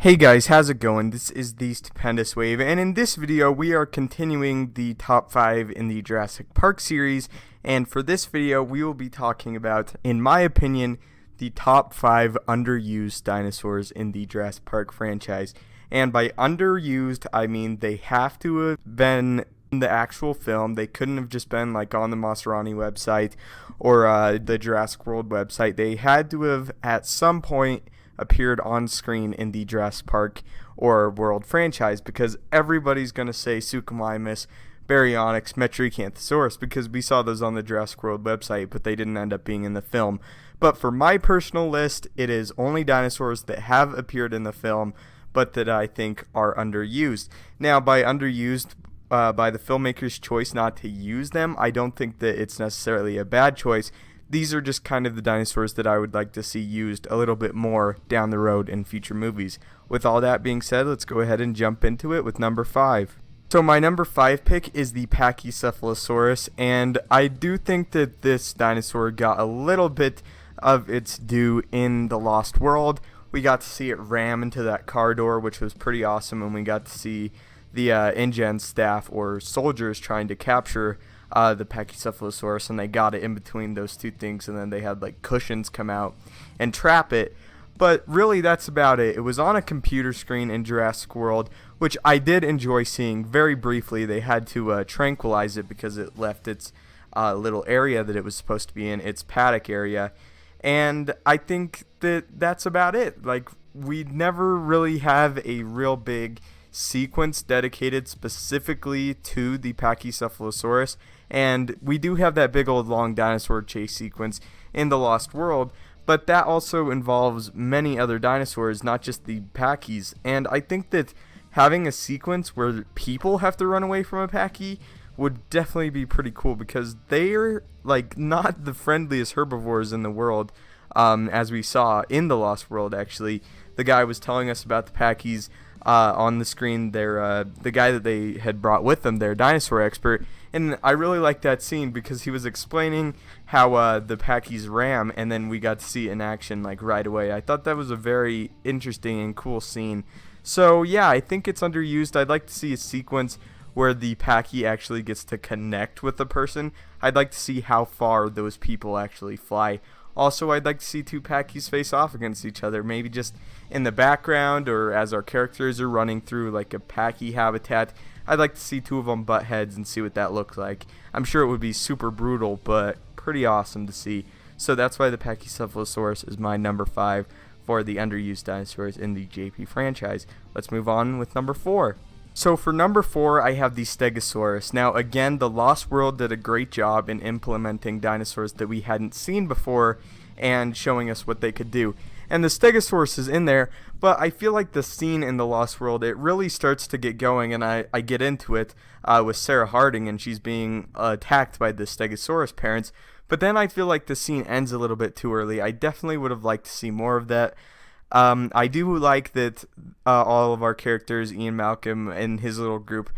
Hey guys, how's it going? This is the Stupendous Wave, and in this video we are continuing the top 5 in the Jurassic Park series, and for this video we will be talking about, in my opinion, the top 5 underused dinosaurs in the Jurassic Park franchise. And by underused, I mean they have to have been in the actual film. They couldn't have just been like on the Maserati website or the Jurassic World website. They had to have at some point appeared on screen in the Jurassic Park or World franchise, because everybody's going to say Suchomimus, Baryonyx, Metriacanthosaurus, because we saw those on the Jurassic World website, but they didn't end up being in the film. But for my personal list, it is only dinosaurs that have appeared in the film, but that I think are underused. Now, by underused, by the filmmaker's choice not to use them, I don't think that it's necessarily a bad choice. These are just kind of the dinosaurs that I would like to see used a little bit more down the road in future movies. With all that being said, let's go ahead and jump into it with number 5. So my number 5 pick is the Pachycephalosaurus, and I do think that this dinosaur got a little bit of its due in The Lost World. We got to see it ram into that car door, which was pretty awesome, and we got to see the InGen staff or soldiers trying to capture the Pachycephalosaurus, and they got it in between those two things, and then they had like cushions come out and trap it. But really, that's about it. It was on a computer screen in Jurassic World, which I did enjoy seeing very briefly. They had to tranquilize it because it left its little area that it was supposed to be in, its paddock area. And I think that that's about it. Like, we never really have a real big sequence dedicated specifically to the Pachycephalosaurus, and we do have that big old long dinosaur chase sequence in The Lost World, but that also involves many other dinosaurs, not just the Pachys. And I think that having a sequence where people have to run away from a Pachy would definitely be pretty cool, because they're like not the friendliest herbivores in the world, as we saw in The Lost World. Actually, the guy was telling us about the Pachys on the screen. They're the guy that they had brought with them, their dinosaur expert, and I really liked that scene because he was explaining how the Pachys ram, and then we got to see it in action like right away. I thought that was a very interesting and cool scene. So yeah, I think it's underused. I'd like to see a sequence where the Pachy actually gets to connect with the person. I'd like to see how far those people actually fly. Also, I'd like to see two Pachys face off against each other, maybe just in the background or as our characters are running through like a Pachy habitat. I'd like to see two of them butt heads and see what that looks like. I'm sure it would be super brutal, but pretty awesome to see. So that's why the Pachycephalosaurus is my number 5 for the underused dinosaurs in the JP franchise. Let's move on with number 4. So for number 4, I have the Stegosaurus. Now again, The Lost World did a great job in implementing dinosaurs that we hadn't seen before and showing us what they could do. And the Stegosaurus is in there, but I feel like the scene in The Lost World, it really starts to get going, and I get into it with Sarah Harding, and she's being attacked by the Stegosaurus parents. But then I feel like the scene ends a little bit too early. I definitely would have liked to see more of that. I do like that all of our characters, Ian Malcolm and his little group,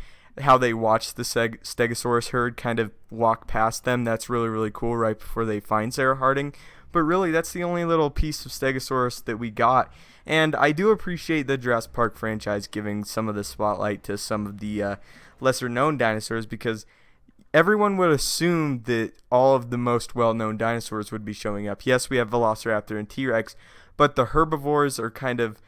how they watch the Stegosaurus herd kind of walk past them. That's really, really cool right before they find Sarah Harding. But really, that's the only little piece of Stegosaurus that we got. And I do appreciate the Jurassic Park franchise giving some of the spotlight to some of the lesser-known dinosaurs, because everyone would assume that all of the most well-known dinosaurs would be showing up. Yes, we have Velociraptor and T-Rex, but the herbivores are kind of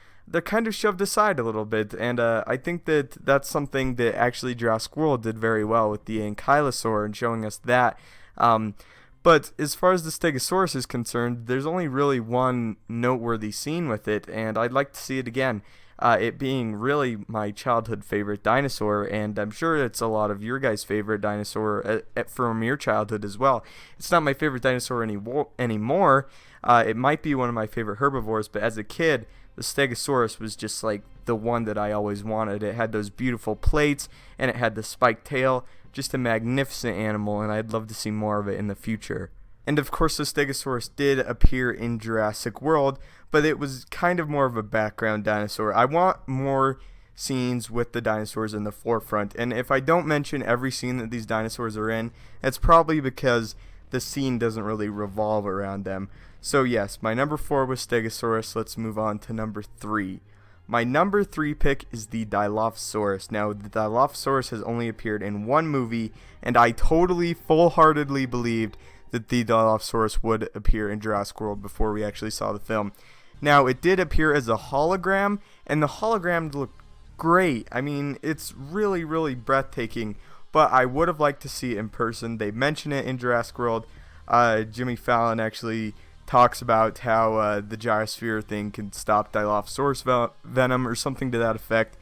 shoved aside a little bit, and I think that that's something that actually Jurassic World did very well with the Ankylosaur and showing us that. But as far as the Stegosaurus is concerned, there's only really one noteworthy scene with it, and I'd like to see it again. It being really my childhood favorite dinosaur, and I'm sure it's a lot of your guys' favorite dinosaur from your childhood as well. It's not my favorite dinosaur anymore. It might be one of my favorite herbivores, but as a kid, the Stegosaurus was just like the one that I always wanted. It had those beautiful plates, and it had the spiked tail. Just a magnificent animal, and I'd love to see more of it in the future. And of course, the Stegosaurus did appear in Jurassic World, but it was kind of more of a background dinosaur. I want more scenes with the dinosaurs in the forefront, and if I don't mention every scene that these dinosaurs are in, it's probably because the scene doesn't really revolve around them. So yes, my number 4 was Stegosaurus. Let's move on to number 3. My number 3 pick is the Dilophosaurus. Now, the Dilophosaurus has only appeared in one movie, and I totally, full-heartedly believed that the Dilophosaurus would appear in Jurassic World before we actually saw the film. Now, it did appear as a hologram, and the hologram looked great. I mean, it's really, really breathtaking, but I would have liked to see it in person. They mention it in Jurassic World. Jimmy Fallon actually talks about how the gyrosphere thing can stop Dilophosaurus venom or something to that effect.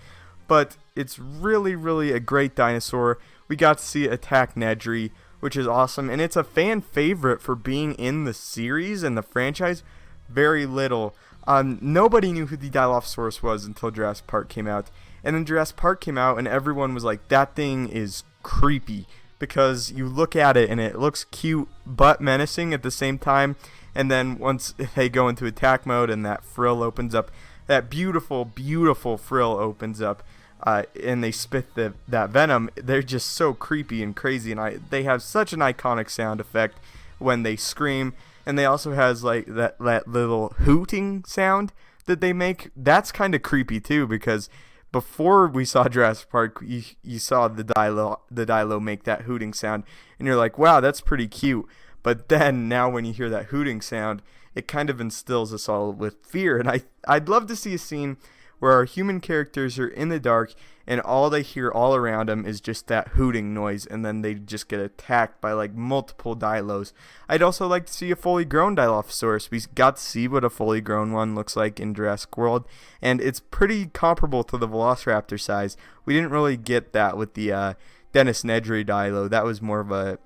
But it's really, really a great dinosaur. We got to see it attack Nedry, which is awesome, and it's a fan favorite for being in the series and the franchise. Very little. Nobody knew who the Dilophosaurus was until Jurassic Park came out. And then Jurassic Park came out, and everyone was like, that thing is creepy. Because you look at it, and it looks cute but menacing at the same time. And then once they go into attack mode and that frill opens up, that beautiful, beautiful frill opens up, and they spit that venom, they're just so creepy and crazy. And they have such an iconic sound effect when they scream. And they also has like that little hooting sound that they make. That's kind of creepy too, because before we saw Jurassic Park, you saw the Dilo make that hooting sound, and you're like, wow, that's pretty cute. But then now when you hear that hooting sound, it kind of instills us all with fear. And I'd love to see a scene where our human characters are in the dark and all they hear all around them is just that hooting noise, and then they just get attacked by like multiple Dilos. I'd also like to see a fully grown Dilophosaurus. We got to see what a fully grown one looks like in Jurassic World, and it's pretty comparable to the Velociraptor size. We didn't really get that with the Dennis Nedry Dilo. That was more of a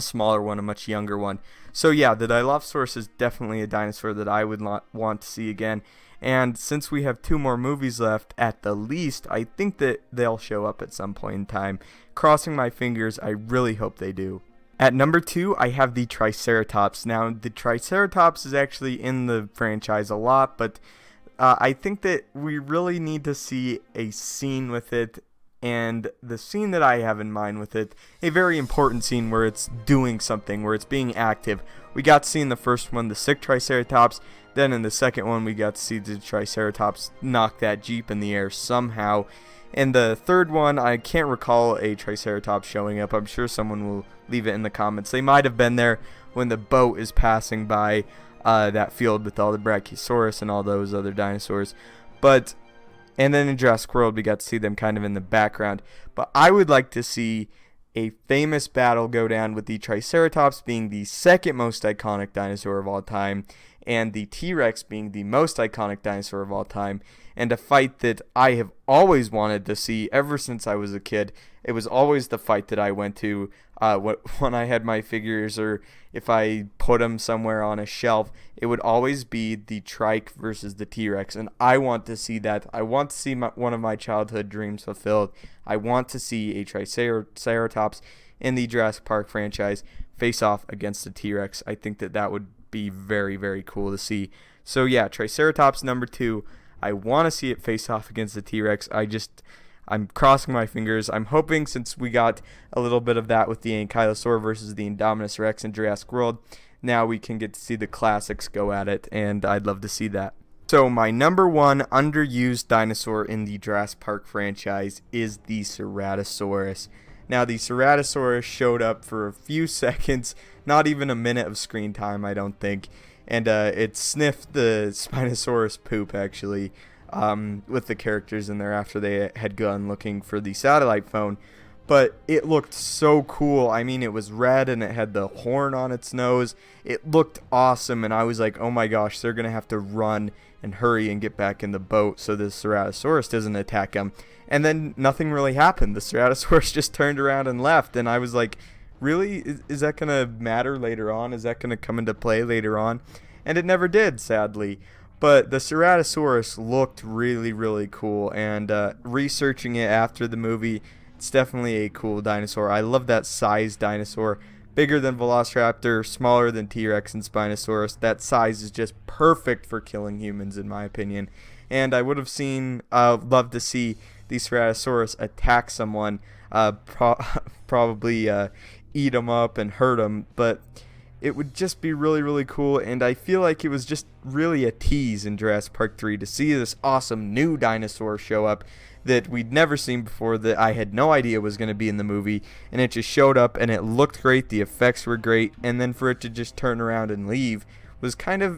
smaller one, a much younger one. So yeah, the Dilophosaurus is definitely a dinosaur that I would want to see again. And since we have 2 more movies left, at the least, I think that they'll show up at some point in time. Crossing my fingers, I really hope they do. At number 2, I have the Triceratops. Now, the Triceratops is actually in the franchise a lot, but I think that we really need to see a scene with it. And the scene that I have in mind with it, a very important scene where it's doing something, where it's being active. We got to see in the first one the sick Triceratops. Then in the second one, we got to see the Triceratops knock that Jeep in the air somehow. In the third one, I can't recall a Triceratops showing up. I'm sure someone will leave it in the comments. They might have been there when the boat is passing by that field with all the Brachiosaurus and all those other dinosaurs. And then in Jurassic World, we got to see them kind of in the background. But I would like to see a famous battle go down with the Triceratops being the second most iconic dinosaur of all time, and the T-Rex being the most iconic dinosaur of all time, and a fight that I have always wanted to see ever since I was a kid. It was always the fight that I went to when I had my figures, or if I put them somewhere on a shelf, it would always be the Trike versus the T-Rex, and I want to see that. I want to see one of my childhood dreams fulfilled. I want to see a Triceratops in the Jurassic Park franchise face off against the T-Rex. I think that would be very, very cool to see. So yeah, Triceratops number 2. I want to see it face off against the T-Rex. I'm crossing my fingers. I'm hoping, since we got a little bit of that with the Ankylosaur versus the Indominus Rex in Jurassic World, now we can get to see the classics go at it, and I'd love to see that. So my number 1 underused dinosaur in the Jurassic Park franchise is the Surratosaurus. Now, the Surratosaurus showed up for a few seconds, not even a minute of screen time, I don't think. And it sniffed the Spinosaurus poop, actually, with the characters in there after they had gone looking for the satellite phone. But it looked so cool. I mean, it was red and it had the horn on its nose. It looked awesome, and I was like, oh my gosh, they're going to have to run and hurry and get back in the boat so the Ceratosaurus doesn't attack them. And then nothing really happened. The Ceratosaurus just turned around and left, and I was like, really? Is that going to matter later on? Is that going to come into play later on? And it never did, sadly. But the Ceratosaurus looked really, really cool, and researching it after the movie, it's definitely a cool dinosaur. I love that size dinosaur. Bigger than Velociraptor, smaller than T-Rex and Spinosaurus. That size is just perfect for killing humans, in my opinion. And I would have loved to see the Ceratosaurus attack someone, probably eat them up and hurt them. But it would just be really, really cool, and I feel like it was just really a tease in Jurassic Park 3 to see this awesome new dinosaur show up that we'd never seen before, that I had no idea was going to be in the movie, and it just showed up, and it looked great, the effects were great, and then for it to just turn around and leave was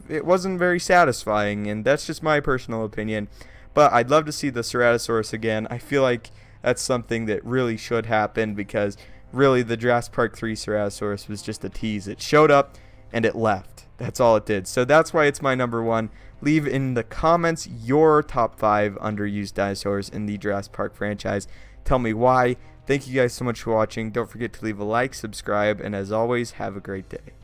it wasn't very satisfying, and that's just my personal opinion. But I'd love to see the Ceratosaurus again. I feel like that's something that really should happen, because really the Jurassic Park 3 Ceratosaurus was just a tease. It showed up and it left. That's all it did. So that's why it's my number one. Leave in the comments your top 5 underused dinosaurs in the Jurassic Park franchise. Tell me why. Thank you guys so much for watching. Don't forget to leave a like, subscribe, and as always, have a great day.